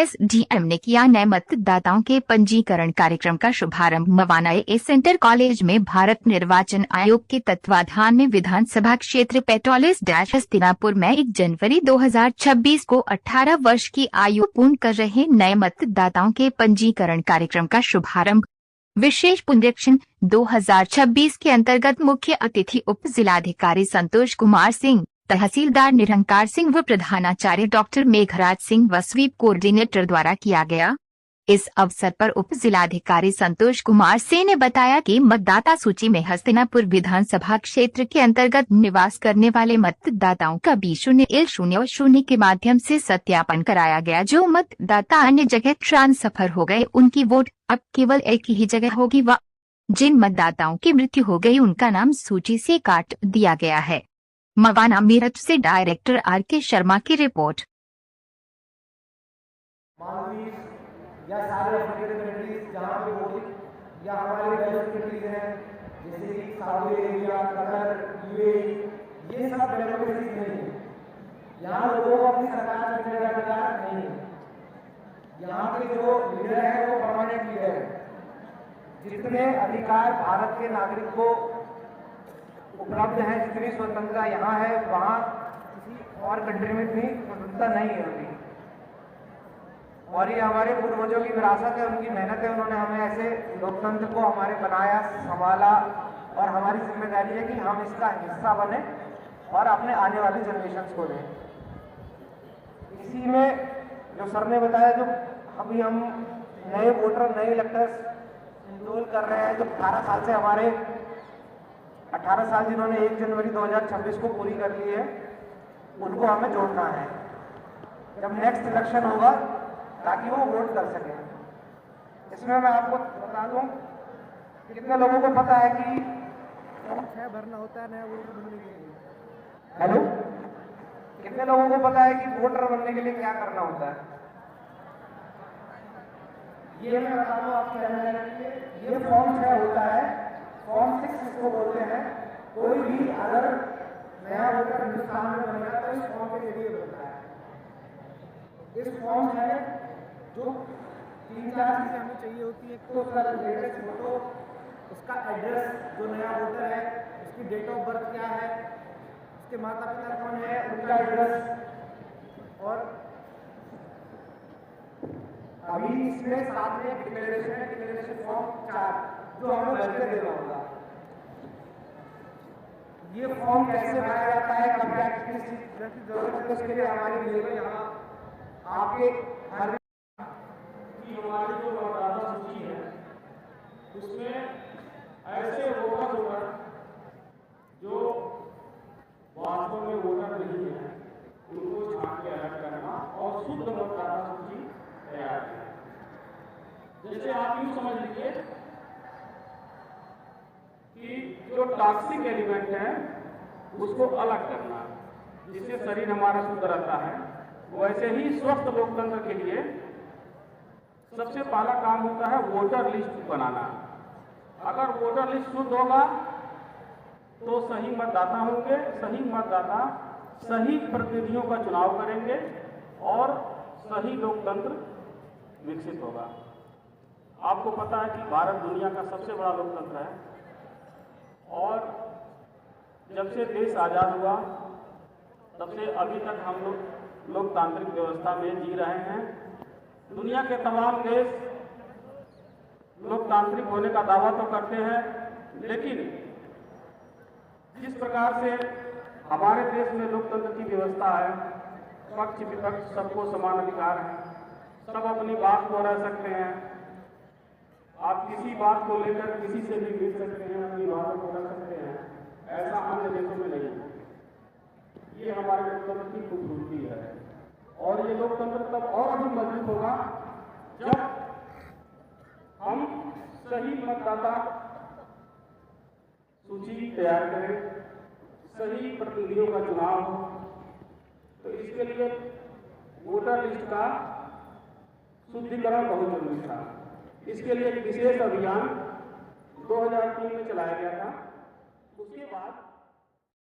SDM ने किया नए मतदाताओं के पंजीकरण कार्यक्रम का शुभारंभ। मवाना सेंटर कॉलेज में भारत निर्वाचन आयोग के तत्वाधान में विधानसभा क्षेत्र पेट्रोलिस-हस्तिनापुर में 1 जनवरी 2026 को 18 वर्ष की आयु पूर्ण कर रहे नए मतदाताओं के पंजीकरण कार्यक्रम का शुभारंभ। विशेष पुनरीक्षण 2026 के अंतर्गत मुख्य अतिथि उप जिलाधिकारी संतोष कुमार सिंह, तहसीलदार निरंकार सिंह व प्रधानाचार्य डॉक्टर मेघराज सिंह व स्वीप कोऑर्डिनेटर द्वारा किया गया। इस अवसर पर उप जिलाधिकारी संतोष कुमार सिंह ने बताया कि मतदाता सूची में हस्तिनापुर विधानसभा क्षेत्र के अंतर्गत निवास करने वाले मतदाताओं का B010 के माध्यम से सत्यापन कराया गया। जो मतदाता अन्य जगह ट्रांसफर हो गए उनकी वोट अब केवल एक ही जगह होगी व जिन मतदाताओं की मृत्यु हो गई उनका नाम सूची से काट दिया गया है। मवाना मेरठ से डायरेक्टर RK शर्मा की रिपोर्ट। या सारे कंट्रीज जहाँ पे वोटिंग या हमारे गल्फ कंट्रीज हैं जैसे कि सऊदी अरेबिया, कतर, यूएई, ये सब डेमोक्रेसी नहीं है। यहाँ लोगों को अपनी सरकार चुनने का अधिकार नहीं है। यहाँ के जो लीडर है वो परमानेंट लीडर है। जितने अधिकार भारत के नागरिक को उपलब्ध है, जितनी स्वतंत्रता यहाँ है वहाँ किसी और कंट्री में भी स्वतंत्रता नहीं है अभी। और ये हमारे पूर्वजों की विरासत है, उनकी मेहनत है। उन्होंने हमें ऐसे लोकतंत्र को हमारे बनाया, संभाला और हमारी जिम्मेदारी है कि हम इसका हिस्सा बने और अपने आने वाली जनरेशन को दें। इसी में जो सर ने बताया, जो अभी हम नए वोटर, नए इलेक्टर्स इनरोल कर रहे हैं, जो 18 साल से हमारे 18 साल जिन्होंने 1 जनवरी 2026 को पूरी कर ली है, उनको हमें जोड़ना है जब नेक्स्ट इलेक्शन होगा, ताकि वो वोट कर सकें। इसमें मैं आपको बता दूं, कितने लोगों को पता है कि फॉर्म 6 भरना होता है नया वोटर बनने के लिए? हेलो, कितने लोगों को पता है कि वोटर बनने के लिए क्या करना होता है? ये मैं बता दूं आपकी जानकारी के लिए, ये फॉर्म 6 होता है, फॉर्म 6 इसको बोलते हैं। कोई भी अगर नया वोटर हिंदुस्तान में बनेगा तो इस फॉर्म के जरिए बनता है। इस फॉर्म में जो 3-4 चीजें हमें चाहिए होती है, तो उसका लेटेस्ट फोटो, उसका एड्रेस, जो नया वोटर है उसकी डेट ऑफ बर्थ क्या है, उसके माता पिता कौन है, उनका एड्रेस, और अभी इसमें साथ में डिक्लेरेशन फॉर्म 4 जो हमें भर के देना होगा। ये फॉर्म कैसे भरा जाता है, कब क्या किस चीज की जरूरत है, उसके लिए हमारी लेबर यहाँ आपके हर हमारी जो मतदाता सूची है उसमें ऐसे वोटर होगा जो वास्तव में वोटर नहीं है, उनको छांट के अलग करना और शुद्ध मतदाता सूची तैयार करना। जैसे आप यूँ समझ लीजिए कि जो टॉक्सिक एलिमेंट है उसको अलग करना, जिससे शरीर हमारा शुद्ध रहता है। वैसे ही स्वस्थ लोकतंत्र के लिए सबसे पहला काम होता है वोटर लिस्ट बनाना। अगर वोटर लिस्ट शुद्ध होगा तो सही मतदाता होंगे, सही मतदाता सही प्रतिनिधियों का चुनाव करेंगे और सही लोकतंत्र विकसित होगा। आपको पता है कि भारत दुनिया का सबसे बड़ा लोकतंत्र है और जब से देश आज़ाद हुआ तब से अभी तक हम लोग लोकतांत्रिक व्यवस्था में जी रहे हैं। दुनिया के तमाम देश लोकतांत्रिक होने का दावा तो करते हैं, लेकिन जिस प्रकार से हमारे देश में लोकतंत्र की व्यवस्था है, पक्ष विपक्ष सबको समान अधिकार है, सब अपनी बात को रह सकते हैं, आप किसी बात को लेकर किसी से भी मिल सकते हैं, अपनी बातों को रख सकते हैं। ऐसा अन्य देशों में नहीं है। ये हमारे लोकतंत्र की खूबसूरती है और ये लोकतंत्र तब और अधिक मजबूत होगा जब हम सही मतदाता सूची तैयार करें, सही प्रतिनिधियों का चुनाव हो। तो इसके लिए वोटर लिस्ट का शुद्धिकरण बहुत जरूरी था। इसके लिए एक विशेष अभियान 2003 में चलाया गया था।